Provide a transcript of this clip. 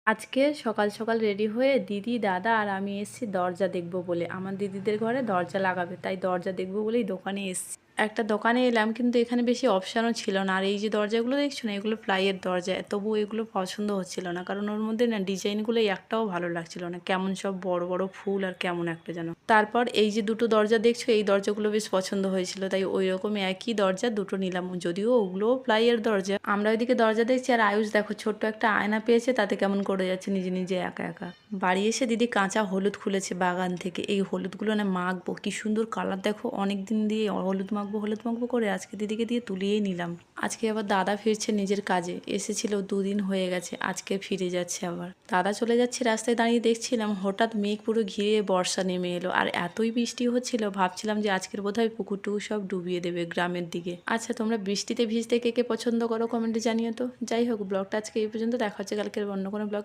আজকে সকাল সকাল রেডি হয়ে দিদি, দাদা আর আমি এসেছি দরজা দেখব বলে। আমার দিদিদের ঘরে দরজা লাগাবে, তাই দরজা দেখব বলেই দোকানে এসেছি। একটা দোকানে এলাম, কিন্তু এখানে বেশি অপশানও ছিল না। আর এই যে দরজাগুলো দেখছো না, এগুলো প্লাইয়ের দরজা। তবুও এগুলো পছন্দ হচ্ছিল না, কারণ ওর মধ্যে না ডিজাইনগুলো একটাও ভালো লাগছিল না। কেমন সব বড় বড় ফুল আর কেমন একটা যেন। তারপর এই যে দুটো দরজা দেখছো, এই দরজাগুলো বেশ পছন্দ হয়েছিল, তাই ওই রকম একই দরজা দুটো নিলাম। যদিও ওগুলোও প্লাইয়ের দরজা। আমরা ওইদিকে দরজা দেখছি, আর আয়ুষ দেখো ছোট্ট একটা আয়না পেয়েছে, তাতে কেমন করে যাচ্ছে নিজে নিজে একা একা। বাড়ি এসে দিদি কাঁচা হলুদ খুলেছে বাগান থেকে। এই হলুদগুলো না মাখবো, কি সুন্দর কালার দেখো। অনেক দিন দিয়ে হলুদ মাখবো করে আজকে দিদিকে দিয়ে তুলিয়েই নিলাম। আজকে আবার দাদা ফিরছে নিজের কাজে, এসেছিল 2 দিন হয়ে গেছে, আজকে ফিরে যাচ্ছে আবার। দাদা চলে যাচ্ছে, রাস্তায় দাঁড়িয়ে দেখছিলাম হঠাৎ মেঘ পুরো ঘিরে বর্ষা নেমে এলো, আর এতই বৃষ্টি হচ্ছিল, ভাবছিলাম যে আজকের বোধহয় পুকুরটুকু সব ডুবিয়ে দেবে গ্রামের দিকে। আচ্ছা, তোমরা বৃষ্টিতে ভিজতে কে কে পছন্দ করো কমেন্টে জানিও তো। যাই হোক, ব্লগটা আজকে এই পর্যন্ত। দেখা হচ্ছে কালকের অন্য কোনো ব্লগে।